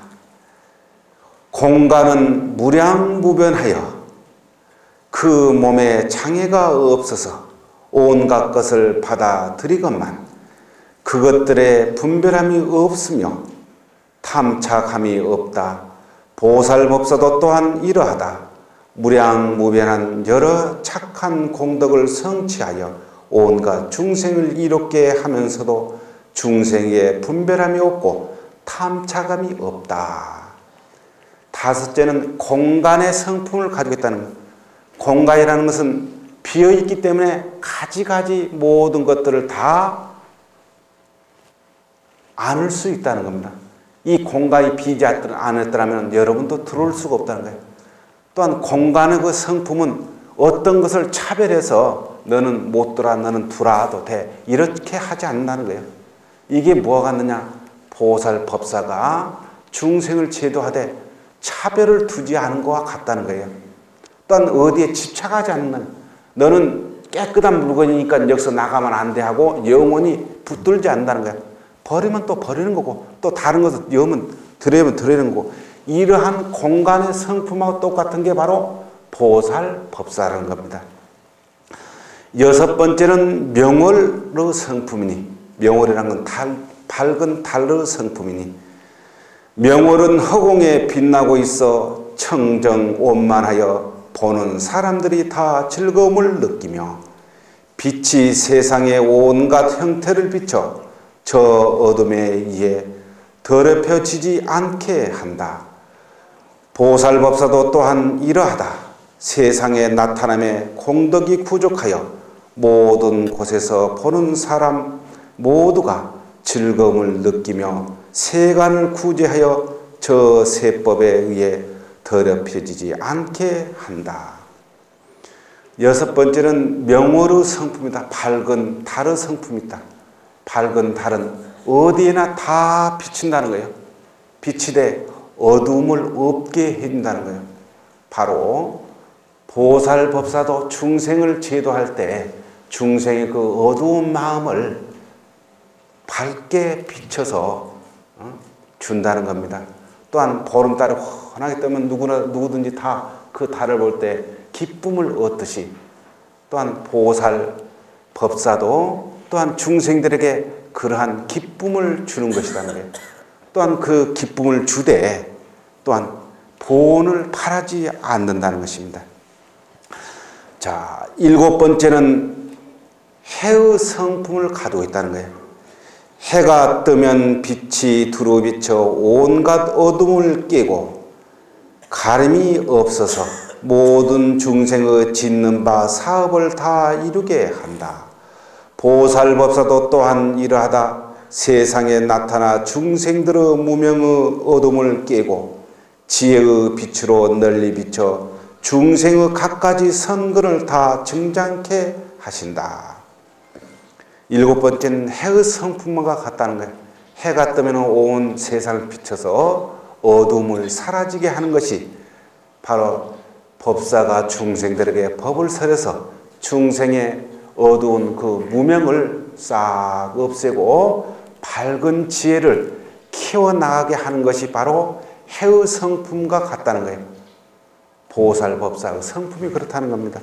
공간은 무량무변하여 그 몸에 장애가 없어서 온갖 것을 받아들이건만 그것들의 분별함이 없으며 탐착함이 없다. 보살법사도 또한 이러하다. 무량무변한 여러 착한 공덕을 성취하여 온갖 중생을 이롭게 하면서도 중생의 분별함이 없고 탐착함이 없다. 다섯째는 공간의 성품을 가지고 있다는 것. 공간이라는 것은 비어있기 때문에 가지가지 모든 것들을 다 안을 수 있다는 겁니다. 이 공간이 비지 않았더라면 여러분도 들어올 수가 없다는 거예요. 또한 공간의 그 성품은 어떤 것을 차별해서 너는 못 들어와, 너는 들어와도 돼, 이렇게 하지 않는다는 거예요. 이게 뭐가 같느냐? 보살법사가 중생을 제도하되 차별을 두지 않은 것과 같다는 거예요. 또한 어디에 집착하지 않는, 너는 깨끗한 물건이니까 여기서 나가면 안 돼 하고 영원히 붙들지 않는다는 거예요. 버리면 또 버리는 거고, 또 다른 것을 여면 들여면 들여는 거고, 이러한 공간의 성품하고 똑같은 게 바로 보살법사라는 겁니다. 여섯 번째는 명월의 성품이니, 명월이라는 건 밝은 달의 성품이니, 명월은 허공에 빛나고 있어 청정원만하여 보는 사람들이 다 즐거움을 느끼며 빛이 세상의 온갖 형태를 비춰 저 어둠에 의해 더럽혀지지 않게 한다. 보살법사도 또한 이러하다. 세상의 나타남에 공덕이 부족하여 모든 곳에서 보는 사람 모두가 즐거움을 느끼며 세간을 구제하여 저 세법에 의해 더럽혀지지 않게 한다. 여섯 번째는 명월의 성품이다. 밝은 달의 성품이다. 밝은 달은 어디에나 다 비친다는 거예요. 빛이 돼 어두움을 없게 해준다는 거예요. 바로 보살법사도 중생을 제도할 때 중생의 그 어두운 마음을 밝게 비춰서 준다는 겁니다. 또한 보름달이 환하게 뜨면 누구든지 다 그 달을 볼 때 기쁨을 얻듯이, 또한 보살법사도 또한 중생들에게 그러한 기쁨을 주는 것이라는 거예요. 또한 그 기쁨을 주되 또한 본을 바라지 않는다는 것입니다. 자, 일곱 번째는 해의 성품을 가지고 있다는 거예요. 해가 뜨면 빛이 두루비쳐 온갖 어둠을 깨고 가림이 없어서 모든 중생의 짓는 바 사업을 다 이루게 한다. 보살법사도 또한 이러하다. 세상에 나타나 중생들의 무명의 어둠을 깨고 지혜의 빛으로 널리 비춰 중생의 갖가지 선근을 다 증장케 하신다. 일곱 번째는 해의 성품과 같다는 거예요. 해가 뜨면 온 세상을 비춰서 어둠을 사라지게 하는 것이 바로 법사가 중생들에게 법을 설해서 중생의 어두운 그 무명을 싹 없애고 밝은 지혜를 키워나가게 하는 것이 바로 해의 성품과 같다는 거예요. 보살법사의 성품이 그렇다는 겁니다.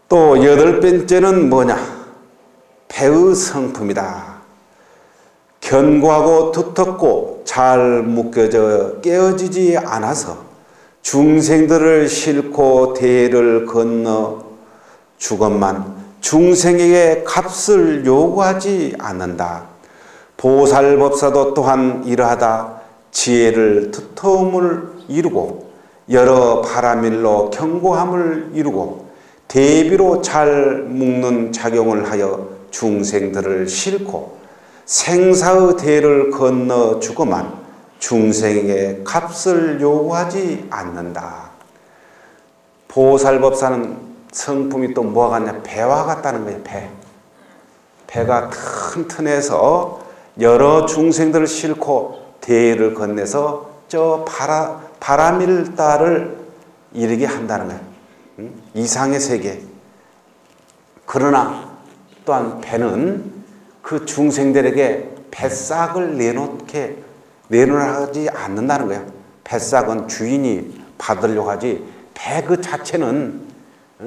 또 여덟 번째는 뭐냐? 배의 성품이다. 견고하고 두텁고 잘 묶여져 깨어지지 않아서 중생들을 싣고 대를 건너 주건만 중생에게 값을 요구하지 않는다. 보살법사도 또한 이러하다. 지혜를 두터움을 이루고 여러 바라밀로 견고함을 이루고 대비로 잘 묶는 작용을 하여 중생들을 싣고 생사의 대를 건너 주고만 중생에게 값을 요구하지 않는다. 보살법사는 성품이 또 뭐가 같냐? 배와 같다는 거예요. 배가 튼튼해서 여러 중생들을 싣고 대를 건네서 저 바라밀다를 이르게 한다는 거예요. 이상의 세계. 그러나 또한 배는 그 중생들에게 뱃삭을 내놓지 않는다는 거예요. 뱃삭은 주인이 받으려고 하지, 배 그 자체는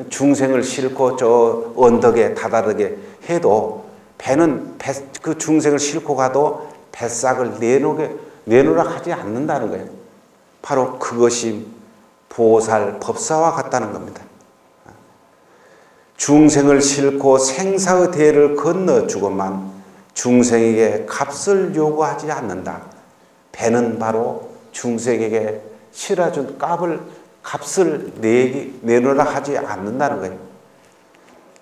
중생을 싣고 저 언덕에 다다르게 해도 배는 그 중생을 싣고 가도 뱃삭을 내놓으라 하지 않는다는 거예요. 바로 그것이 보살법사와 같다는 겁니다. 중생을 싣고 생사의 대를 건너주고만 중생에게 값을 요구하지 않는다. 배는 바로 중생에게 실어준 값을 내놓으라 하지 않는다는 거예요.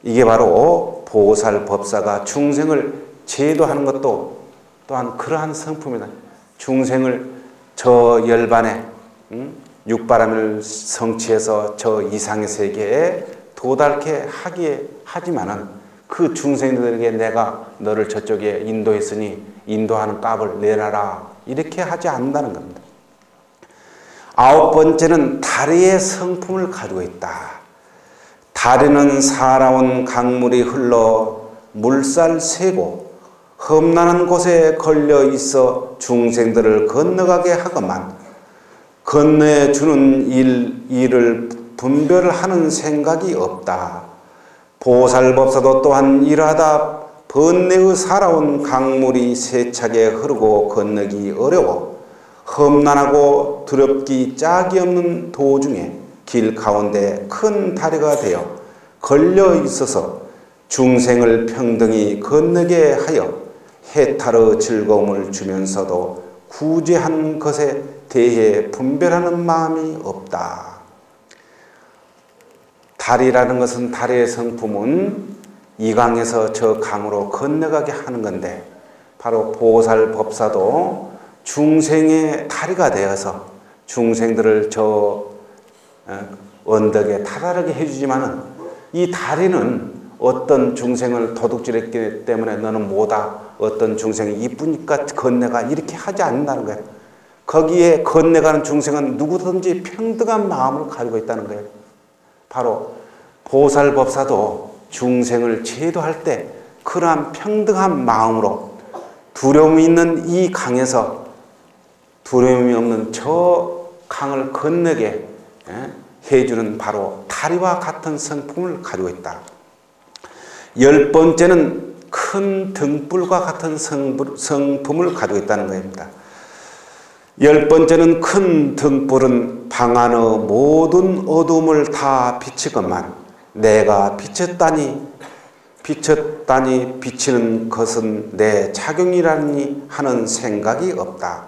이게 바로 보살법사가 중생을 제도하는 것도 또한 그러한 성품이다. 중생을 저 열반에 육바람을 성취해서 저 이상의 세계에 도달케 하지만은 그 중생들에게 내가 너를 저쪽에 인도했으니 인도하는 값을 내놔라 이렇게 하지 않는다는 겁니다. 아홉 번째는 다리의 성품을 가지고 있다. 다리는 살아온 강물이 흘러 물살 새고 험난한 곳에 걸려 있어 중생들을 건너가게 하건만 건너해 주는 일을 분별하는 생각이 없다. 보살법사도 또한 이러하다 번뇌의 살아온 강물이 세차게 흐르고 건너기 어려워 험난하고 두렵기 짝이 없는 도중에 길 가운데 큰 다리가 되어 걸려 있어서 중생을 평등히 건너게 하여 해탈의 즐거움을 주면서도 구제한 것에 대해 분별하는 마음이 없다. 다리라는 것은 다리의 성품은 이 강에서 저 강으로 건너가게 하는 건데 바로 보살법사도 중생의 다리가 되어서 중생들을 저 언덕에 다다르게 해주지만은 이 다리는 어떤 중생을 도둑질했기 때문에 너는 뭐다 어떤 중생이 이쁘니까 건네가 이렇게 하지 않는다는 거예요. 거기에 건네가는 중생은 누구든지 평등한 마음을 가지고 있다는 거예요. 바로 보살법사도 중생을 제도할 때 그러한 평등한 마음으로 두려움이 있는 이 강에서 두려움이 없는 저 강을 건너게 해주는 바로 다리와 같은 성품을 가지고 있다. 열 번째는 큰 등불과 같은 성품을 가지고 있다는 것입니다. 열 번째는 큰 등불은 방 안의 모든 어둠을 다 비치건만 내가 비쳤다니 비치는 것은 내 작용이라니 하는 생각이 없다.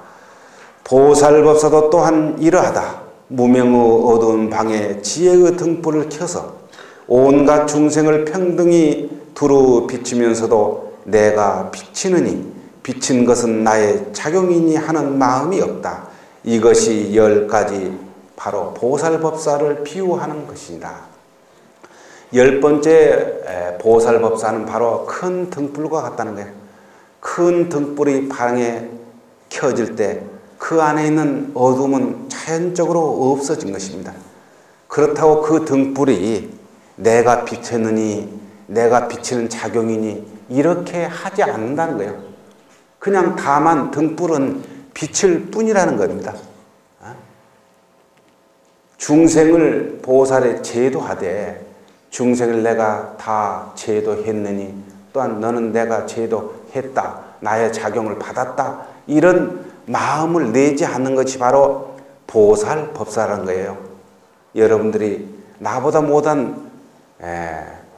보살법사도 또한 이러하다. 무명의 어두운 방에 지혜의 등불을 켜서 온갖 중생을 평등히 두루 비추면서도 내가 비치느니 비친 것은 나의 작용이니 하는 마음이 없다. 이것이 10가지 바로 보살법사를 비유하는 것이다. 10번째 보살법사는 바로 큰 등불과 같다는 거예요. 큰 등불이 방에 켜질 때 그 안에 있는 어둠은 자연적으로 없어진 것입니다. 그렇다고 그 등불이 내가 비쳤느니 내가 비치는 작용이니 이렇게 하지 않는다는 거예요. 그냥 다만 등불은 빛을 뿐이라는 겁니다. 중생을 보살에 제도하되 중생을 내가 다 제도했느니 또한 너는 내가 제도했다. 나의 작용을 받았다. 이런 마음을 내지 않는 것이 바로 보살법사라는 거예요. 여러분들이 나보다 못한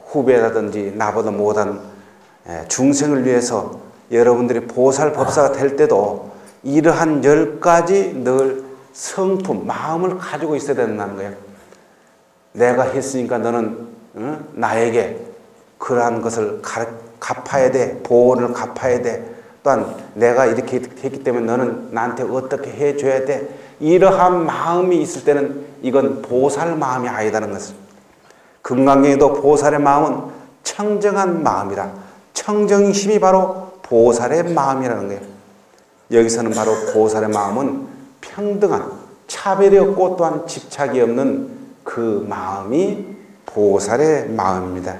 후배라든지 나보다 못한 중생을 위해서 여러분들이 보살법사가 될 때도 이러한 10가지 늘 성품, 마음을 가지고 있어야 된다는 거예요. 내가 했으니까 너는 나에게 그러한 것을 갚아야 돼. 보온을 갚아야 돼. 또한 내가 이렇게 했기 때문에 너는 나한테 어떻게 해줘야 돼. 이러한 마음이 있을 때는 이건 보살 마음이 아니다는 것을. 금강경에도 보살의 마음은 청정한 마음이라. 청정의 힘이 바로 보살의 마음이라는 거예요. 여기서는 바로 보살의 마음은 평등한, 차별이 없고 또한 집착이 없는 그 마음이 보살의 마음입니다.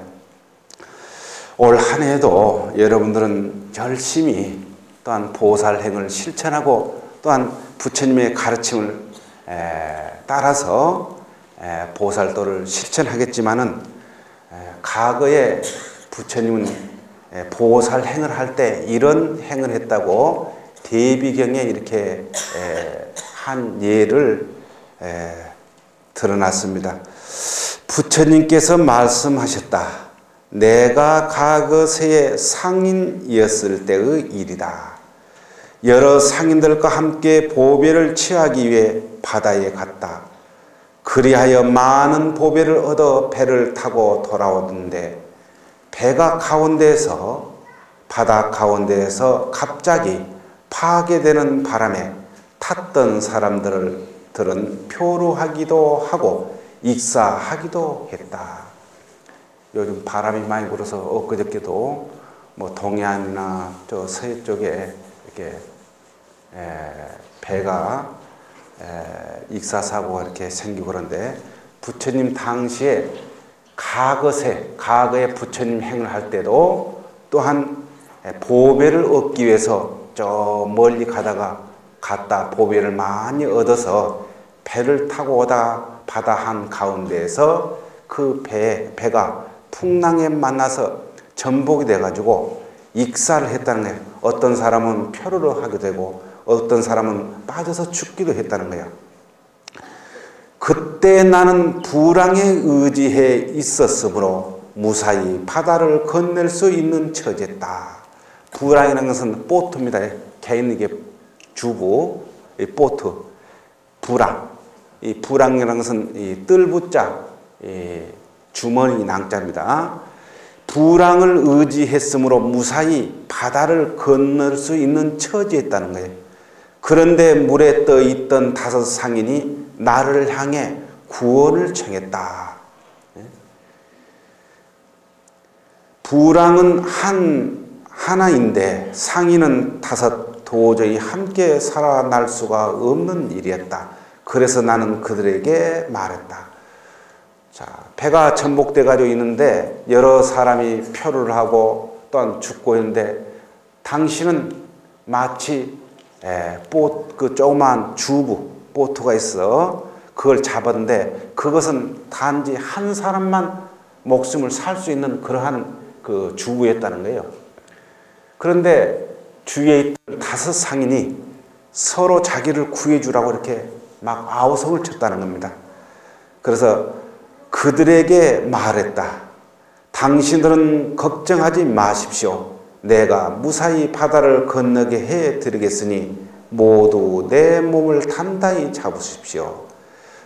올 한 해도 여러분들은 열심히 또한 보살행을 실천하고 또한 부처님의 가르침을 따라서 보살도를 실천하겠지만은 과거에 부처님은 보살행을 할 때 이런 행을 했다고 대비경에 이렇게 한 예를 드러났습니다. 부처님께서 말씀하셨다. 내가 과거세의 상인이었을 때의 일이다. 여러 상인들과 함께 보배를 취하기 위해 바다에 갔다. 그리하여 많은 보배를 얻어 배를 타고 돌아오는데 배가 바다 가운데에서 갑자기 파괴되는 바람에 탔던 사람들을 들은 표류하기도 하고 익사하기도 했다. 요즘 바람이 많이 불어서 엊그저께도 뭐 동해안이나 저 서해 쪽에 이렇게 배가 익사사고가 이렇게 생기고 그런데 부처님 당시에 과거의 부처님 행을 할 때도 또한 보배를 얻기 위해서 저 멀리 갔다 보배를 많이 얻어서 배를 타고 오다 바다 한 가운데에서 그 배가 풍랑에 만나서 전복이 돼가지고 익사를 했다는 거예요. 어떤 사람은 표류를 하게 되고 어떤 사람은 빠져서 죽기도 했다는 거예요. 그때 나는 불황에 의지해 있었으므로 무사히 바다를 건널 수 있는 처지였다. 불황이라는 것은 보트입니다. 개인에게 주부, 이 보트, 불황. 이 불황이라는 것은 이 뜰부자, 이 주머니 낭자입니다. 불황을 의지했으므로 무사히 바다를 건널 수 있는 처지였다는 거예요. 그런데 물에 떠 있던 5 상인이 나를 향해 구원을 청했다. 불황은 하나인데 상인은 5, 도저히 함께 살아날 수가 없는 일이었다. 그래서 나는 그들에게 말했다. 자, 배가 전복돼 가지고 있는데 여러 사람이 표류를 하고 또한 죽고 있는데 당신은 마치 그 조그만 주부 보트가 있어 그걸 잡았는데 그것은 단지 한 사람만 목숨을 살 수 있는 그러한 그 주부였다는 거예요. 그런데 주위에 있던 5 상인이 서로 자기를 구해주라고 이렇게 막 아우성을 쳤다는 겁니다. 그래서 그들에게 말했다. 당신들은 걱정하지 마십시오. 내가 무사히 바다를 건너게 해드리겠으니 모두 내 몸을 단단히 잡으십시오.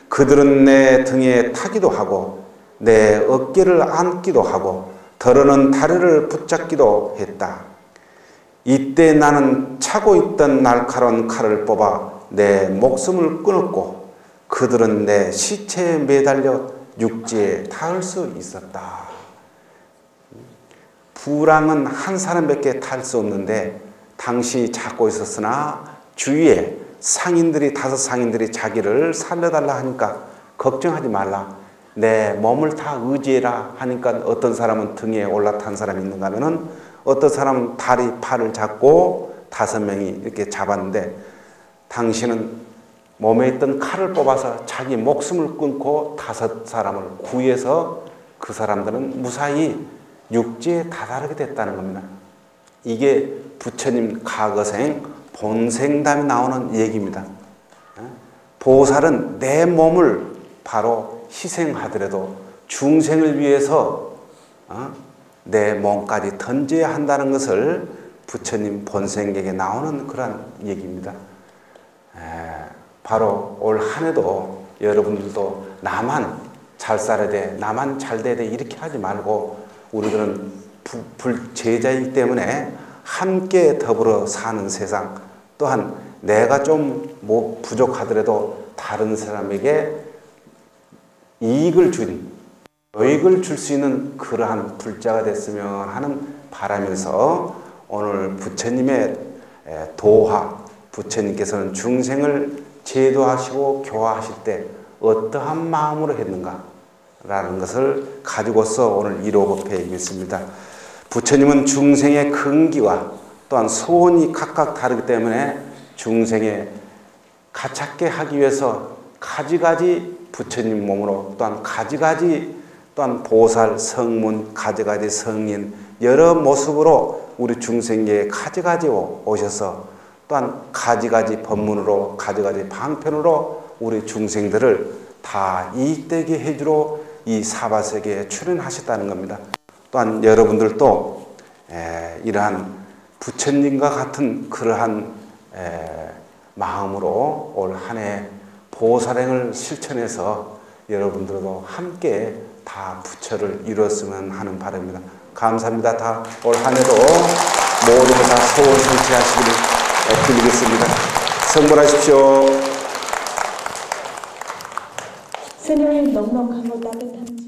그들은 내 등에 타기도 하고 내 어깨를 안기도 하고 더러는 다리를 붙잡기도 했다. 이때 나는 차고 있던 날카로운 칼을 뽑아 내 목숨을 끊었고 그들은 내 시체에 매달려 육지에 닿을 수 있었다. 불황은 한 사람밖에 탈 수 없는데 당시 잡고 있었으나 주위에 상인들이 5 상인들이 자기를 살려달라 하니까 걱정하지 말라. 내 몸을 다 의지해라 하니까 어떤 사람은 등에 올라탄 사람이 있는가 하면은 어떤 사람은 다리 팔을 잡고 5 명이 이렇게 잡았는데 당신은 몸에 있던 칼을 뽑아서 자기 목숨을 끊고 5 사람을 구해서 그 사람들은 무사히 육지에 다다르게 됐다는 겁니다. 이게 부처님 과거생 본생담에 나오는 얘기입니다. 보살은 내 몸을 바로 희생하더라도 중생을 위해서 내 몸까지 던져야 한다는 것을 부처님 본생에게 나오는 그런 얘기입니다. 바로 올 한 해도 여러분들도 나만 잘 살아야 돼, 나만 잘 돼야 돼 이렇게 하지 말고 우리들은 불제자이기 때문에 함께 더불어 사는 세상, 또한 내가 좀 뭐 부족하더라도 다른 사람에게 이익을 주는, 요익을 줄 수 있는 그러한 불자가 됐으면 하는 바라면서 오늘 부처님의 도화, 부처님께서는 중생을 제도하시고 교화하실 때 어떠한 마음으로 했는가 라는 것을 가지고서 오늘 이로법회이겠습니다. 부처님은 중생의 근기와 또한 소원이 각각 다르기 때문에 중생의 가찾게 하기 위해서 가지가지 부처님 몸으로 또한 가지가지 또한 보살, 성문, 가지가지 성인 여러 모습으로 우리 중생계에 가지가지 오셔서 또한 가지가지 법문으로 가지가지 방편으로 우리 중생들을 다 이익되게 해주러 이 사바세계에 출연하셨다는 겁니다. 또한 여러분들도 이러한 부처님과 같은 그러한 마음으로 올 한 해 보살행을 실천해서 여러분들도 함께 다 부처를 이루었으면 하는 바람입니다. 감사합니다. 다 올 한 해도 모든 것 다 소원 성취하시기를 빌리겠습니다. 성불하십시오. 선생님의 넉넉하고 따뜻한